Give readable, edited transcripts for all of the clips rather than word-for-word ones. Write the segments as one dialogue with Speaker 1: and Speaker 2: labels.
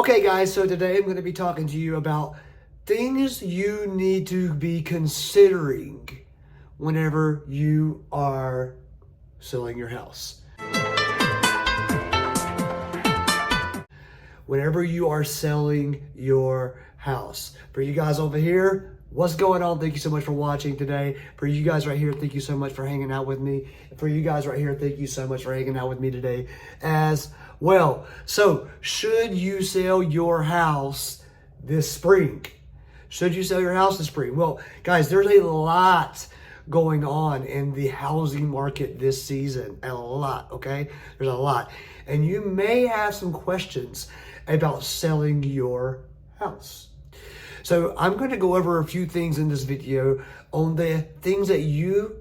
Speaker 1: Okay, guys, so today I'm going to be talking to you about things you need to be considering whenever you are selling your house. Whenever you are selling your house. For you guys over here, what's going on? Thank you so much for watching today. For you guys right here, thank you so much for hanging out with me. For you guys right here, thank you so much for hanging out with me today as well. So, should you sell your house this spring? Should you sell your house this spring? Well, guys, there's a lot going on in the housing market this season. A lot, okay? There's a lot. And you may have some questions about selling your house. So I'm going to go over a few things in this video on the things that you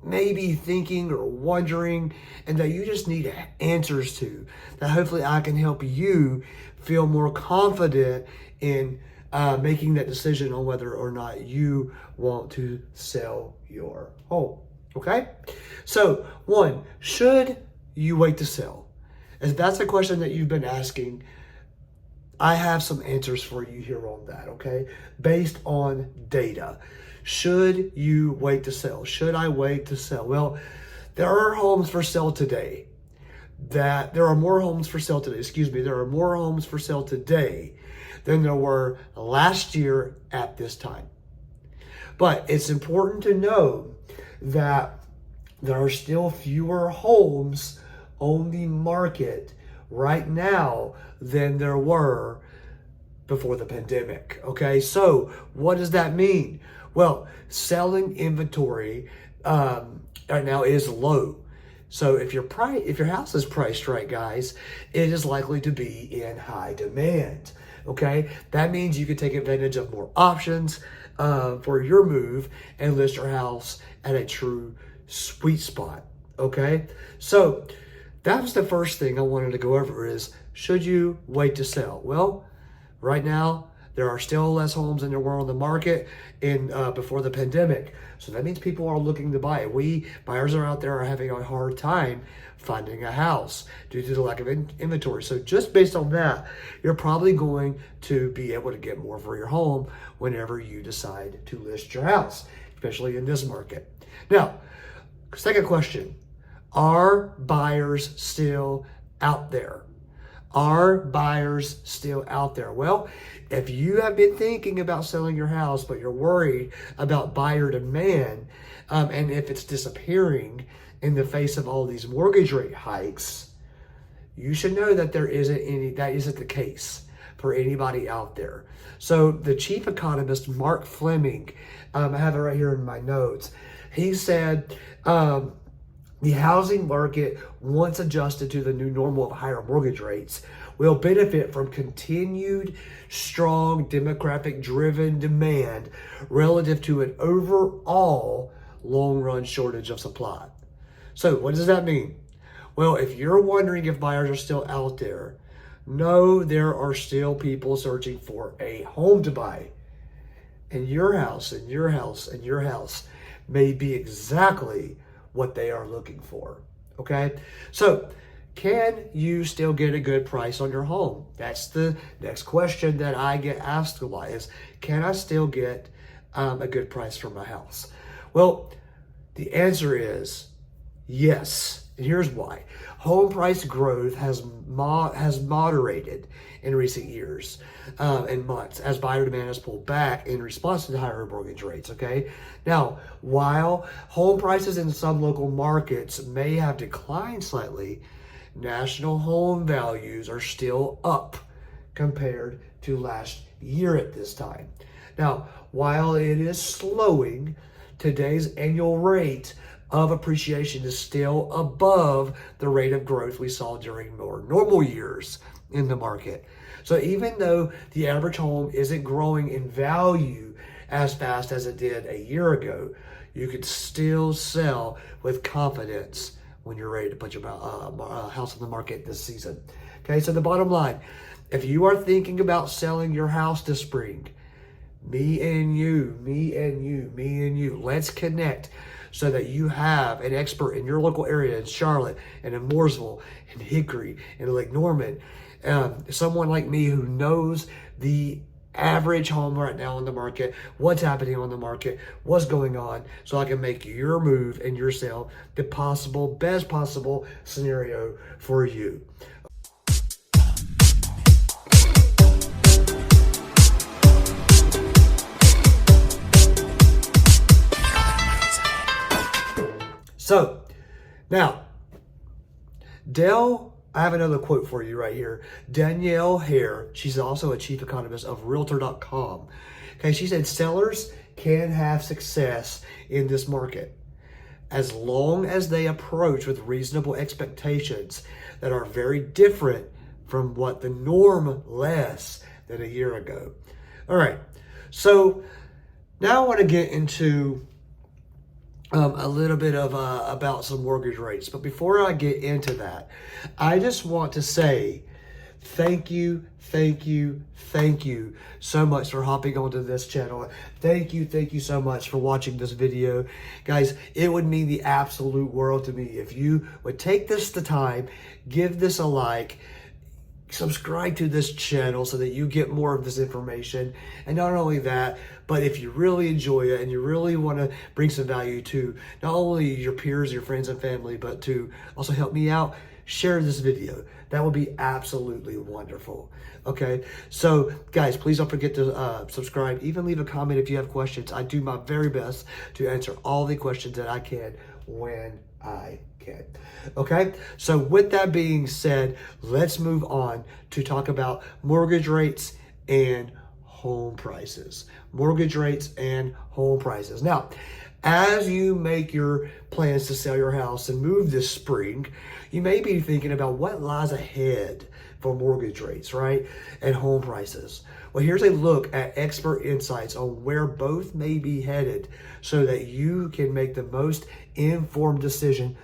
Speaker 1: may be thinking or wondering and that you just need answers to, that hopefully I can help you feel more confident in making that decision on whether or not you want to sell your home. Okay? So, one, should you wait to sell? If that's a question that you've been asking, I have some answers for you here on that, okay? Based on data. Should you wait to sell? Should I wait to sell? Well, there are homes for sale today. There are more homes for sale today than there were last year at this time. But it's important to know that there are still fewer homes on the market right now than there were before the pandemic. Okay, so what does that mean? Well, selling inventory right now is low. So if your house is priced right, guys, it is likely to be in high demand. Okay, that means you can take advantage of more options for your move and list your house at a true sweet spot. Okay, so that was the first thing I wanted to go over is, should you wait to sell? Well, right now, there are still less homes than there were on the market before the pandemic. So that means people are looking to buy. Buyers are out there are having a hard time finding a house due to the lack of inventory. So just based on that, you're probably going to be able to get more for your home whenever you decide to list your house, especially in this market. Now, second question. Are buyers still out there? Are buyers still out there? Well, if you have been thinking about selling your house, but you're worried about buyer demand, and if it's disappearing in the face of all these mortgage rate hikes, you should know that that isn't the case for anybody out there. So the chief economist, Mark Fleming, I have it right here in my notes. He said, the housing market, once adjusted to the new normal of higher mortgage rates, will benefit from continued strong demographic-driven demand relative to an overall long-run shortage of supply. So what does that mean? Well, if you're wondering if buyers are still out there, no, there are still people searching for a home to buy. And your house, and your house, and your house may be exactly what they are looking for. Okay, so can you still get a good price on your home? That's the next question that I get asked a lot is, can I still get a good price for my house? Well, the answer is yes, and here's why. Home price growth has moderated in recent years and months as buyer demand has pulled back in response to the higher mortgage rates, okay? Now, while home prices in some local markets may have declined slightly, national home values are still up compared to last year at this time. Now, while it is slowing, today's annual rate of appreciation is still above the rate of growth we saw during more normal years in the market. So even though the average home isn't growing in value as fast as it did a year ago, you could still sell with confidence when you're ready to put your house on the market this season. Okay, so the bottom line, if you are thinking about selling your house this spring, me and you, let's connect so that you have an expert in your local area in Charlotte and in Mooresville and Hickory and Lake Norman someone like me who knows the average home right now on the market, what's happening on the market, what's going on, so I can make your move and your sale the best possible scenario for you. So now, I have another quote for you right here. Danielle Hare, she's also a chief economist of realtor.com. Okay, she said sellers can have success in this market as long as they approach with reasonable expectations that are very different from what the norm less than a year ago. All right, so now I want to get into a little bit of about some mortgage rates. But before I get into that, I just want to say thank you so much for hopping onto this channel. Thank you so much for watching this video. Guys, it would mean the absolute world to me if you would take the time, give this a like, subscribe to this channel so that you get more of this information. And not only that, but if you really enjoy it and you really want to bring some value to not only your peers, your friends and family, but to also help me out, share this video. That would be absolutely wonderful. Okay, so guys, please don't forget to subscribe. Even leave a comment if you have questions. I do my very best to answer all the questions that I can when I can. Okay, so with that being said, let's move on to talk about mortgage rates and home prices. Mortgage rates and home prices. Now, as you make your plans to sell your house and move this spring, you may be thinking about what lies ahead for mortgage rates, right? And home prices. Well, here's a look at expert insights on where both may be headed so that you can make the most informed decision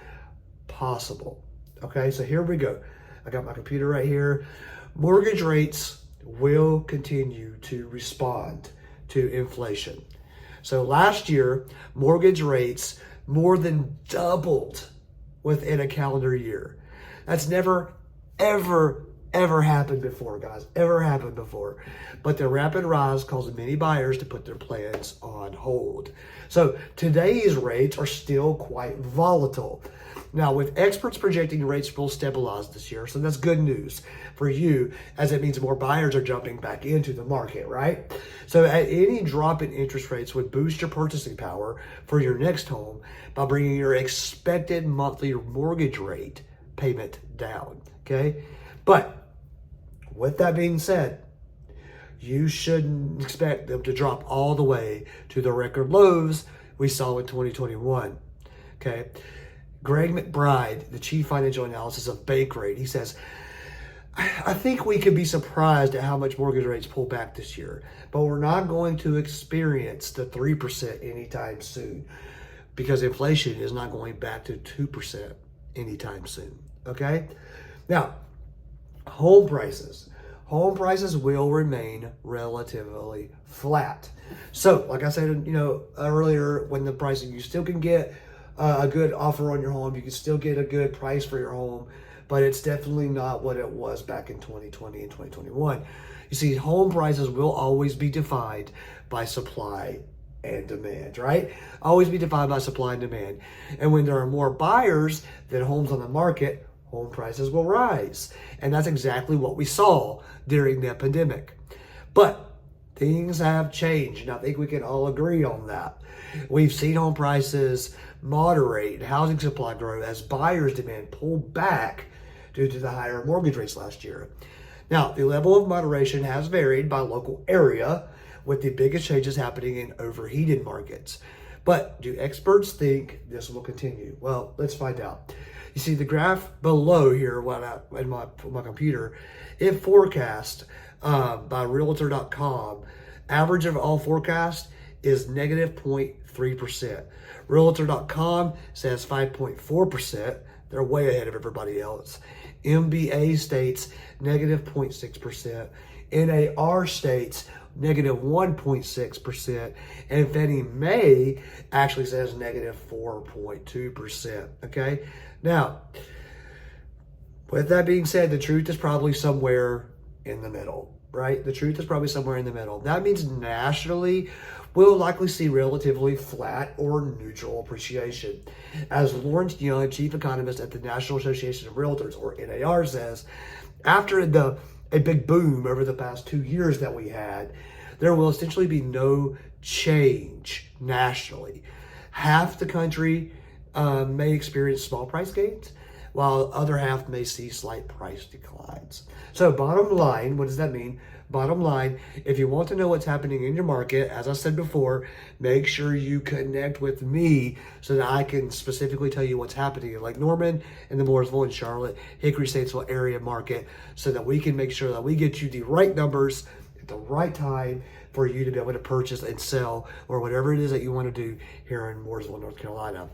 Speaker 1: possible. Okay, so here we go. I got my computer right here. Mortgage rates will continue to respond to inflation. So last year, mortgage rates more than doubled within a calendar year. That's never, ever happened before, guys. Ever happened before. But the rapid rise caused many buyers to put their plans on hold. So today's rates are still quite volatile. Now, with experts projecting rates will stabilize this year, so that's good news for you, as it means more buyers are jumping back into the market, right? So any drop in interest rates would boost your purchasing power for your next home by bringing your expected monthly mortgage rate payment down, okay? But with that being said, you shouldn't expect them to drop all the way to the record lows we saw in 2021, okay? Greg McBride, the chief financial analysis of Bankrate, he says, I think we could be surprised at how much mortgage rates pull back this year, but we're not going to experience the 3% anytime soon because inflation is not going back to 2% anytime soon, okay? Now, home prices. Home prices will remain relatively flat. So, like I said, earlier, when the pricing, you still can get a good offer on your home. You can still get a good price for your home, but it's definitely not what it was back in 2020 and 2021. You see, home prices will always be defined by supply and demand, right? Always be defined by supply and demand. And when there are more buyers than homes on the market, home prices will rise. And that's exactly what we saw during the pandemic. But things have changed, and I think we can all agree on that. We've seen home prices moderate and housing supply grow as buyers' demand pulled back due to the higher mortgage rates last year. Now, the level of moderation has varied by local area, with the biggest changes happening in overheated markets. But do experts think this will continue? Well, let's find out. You see the graph below here in my computer, it forecast by realtor.com, average of all forecasts is negative 0.3%. Realtor.com says 5.4%. They're way ahead of everybody else. MBA states negative 0.6%. NAR states negative 1.6%. And Fannie Mae actually says negative 4.2%. Okay? Now, With that being said, the truth is probably somewhere in the middle, right? The truth is probably somewhere in the middle. That means nationally, we'll likely see relatively flat or neutral appreciation. As Lawrence Young, chief economist at the National Association of Realtors, or NAR, says, after a big boom over the past 2 years that we had, there will essentially be no change nationally. Half the country may experience small price gains, while other half may see slight price declines. So bottom line, what does that mean? Bottom line, if you want to know what's happening in your market, as I said before, make sure you connect with me so that I can specifically tell you what's happening in Lake Norman, in the Mooresville and Charlotte, Hickory, Statesville area market, so that we can make sure that we get you the right numbers at the right time for you to be able to purchase and sell, or whatever it is that you want to do here in Mooresville, North Carolina.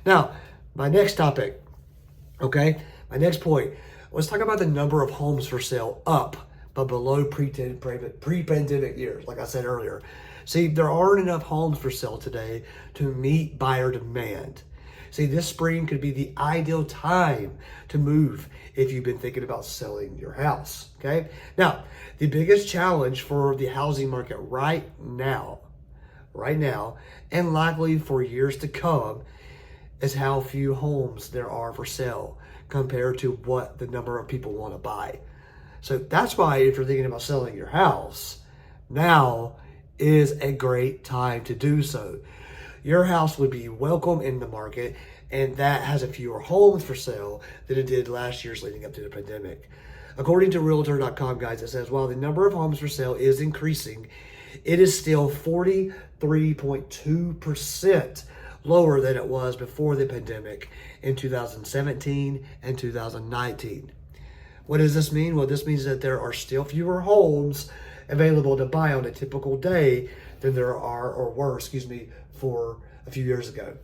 Speaker 1: Now, my next topic, okay, my next point, let's talk about the number of homes for sale up, but below pre-pandemic years, like I said earlier. See, there aren't enough homes for sale today to meet buyer demand. See, this spring could be the ideal time to move if you've been thinking about selling your house, okay? Now, the biggest challenge for the housing market right now, and likely for years to come, is how few homes there are for sale compared to what the number of people want to buy. So that's why if you're thinking about selling your house, now is a great time to do so. Your house would be welcome in the market, and that has a fewer homes for sale than it did last year's leading up to the pandemic. According to realtor.com, guys, it says while the number of homes for sale is increasing, it is still 43.2% lower than it was before the pandemic in 2017 and 2019. What does this mean? Well, this means that there are still fewer homes available to buy on a typical day than there are or were, for a few years ago.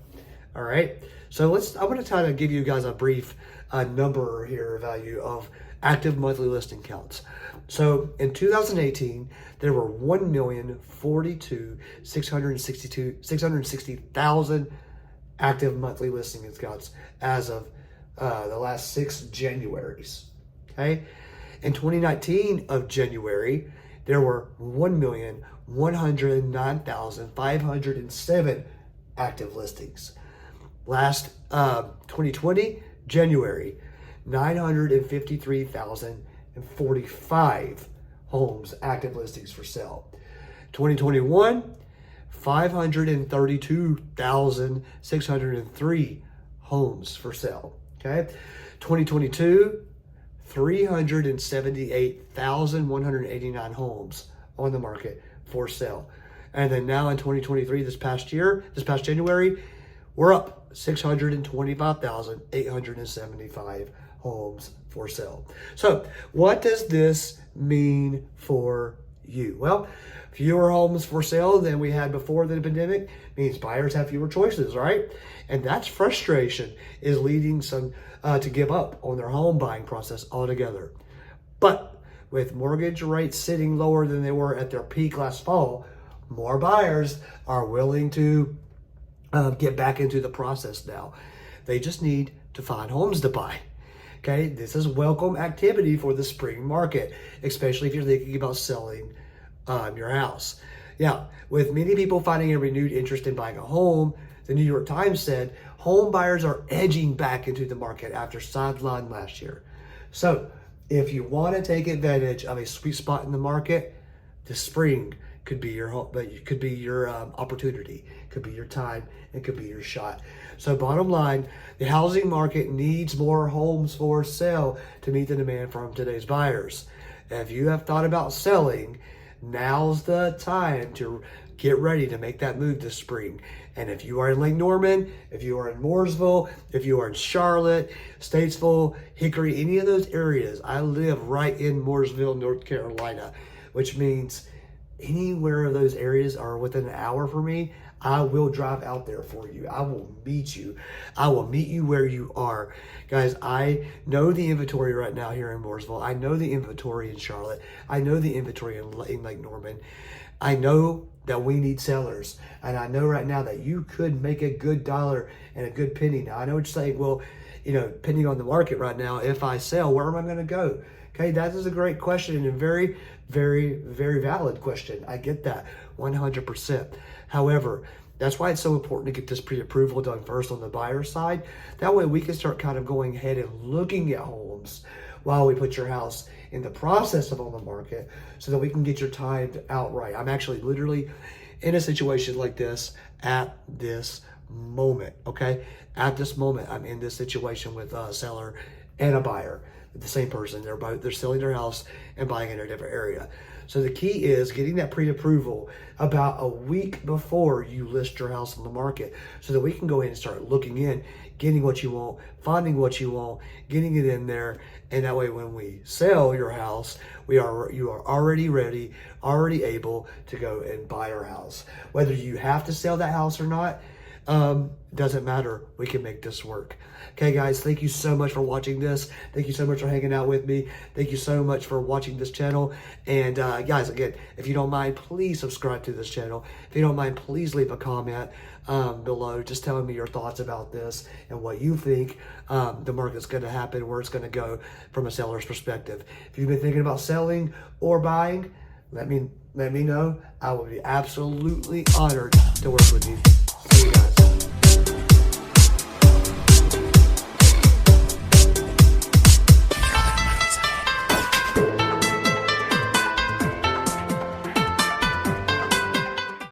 Speaker 1: All right. So I'm going to try to give you guys a brief number here, value of active monthly listing counts. So in 2018, there were 1,042,660,000 active monthly listing counts as of the last 6 Januaries. Okay. In 2019 of January, there were 1,109,507 active listings. Last 2020, January, 953,045 homes, active listings for sale. 2021, 532,603 homes for sale. Okay. 2022, 378,189 homes on the market for sale. And then now in 2023, this past January, we're up 625,875 homes for sale. So what does this mean for you? Well, fewer homes for sale than we had before the pandemic means buyers have fewer choices, right? And that's frustration is leading some to give up on their home buying process altogether. But with mortgage rates sitting lower than they were at their peak last fall, more buyers are willing to get back into the process now. They just need to find homes to buy. Okay, this is welcome activity for the spring market, especially if you're thinking about selling your house. Yeah, with many people finding a renewed interest in buying a home, the New York Times said home buyers are edging back into the market after sidelined last year. So if you want to take advantage of a sweet spot in the market, the spring could be your opportunity, could be your time, it could be your shot. So bottom line, the housing market needs more homes for sale to meet the demand from today's buyers. If you have thought about selling, now's the time to get ready to make that move this spring. And if you are in Lake Norman, if you are in Mooresville, if you are in Charlotte, Statesville, Hickory, any of those areas, I live right in Mooresville, North Carolina, which means anywhere of those areas are within an hour for me, I will drive out there for you. I will meet you. I will meet you where you are. Guys, I know the inventory right now here in Mooresville. I know the inventory in Charlotte. I know the inventory in Lake Norman. I know that we need sellers. And I know right now that you could make a good dollar and a good penny. Now, I know what you're saying. Well, depending on the market right now, if I sell, where am I going to go? Okay, that is a great question and a very, very, very valid question. I get that 100%. However, that's why it's so important to get this pre-approval done first on the buyer side. That way we can start kind of going ahead and looking at homes while we put your house in the process of on the market so that we can get your time out right. I'm actually literally in a situation like this at this moment, okay? At this moment, I'm in this situation with a seller and a buyer, the same person. They're selling their house and buying in a different area. So the key is getting that pre-approval about a week before you list your house on the market so that we can go in and start looking in, getting what you want, finding what you want, getting it in there. And that way when we sell your house, you are already ready, already able to go and buy our house. Whether you have to sell that house or not, doesn't matter. We can make this work. Okay, guys, thank you so much for watching this. Thank you so much for hanging out with me. Thank you so much for watching this channel. And guys, again, if you don't mind, please subscribe to this channel. If you don't mind, please leave a comment below just telling me your thoughts about this and what you think the market's going to happen, where it's going to go from a seller's perspective. If you've been thinking about selling or buying, let me know. I will be absolutely honored to work with you.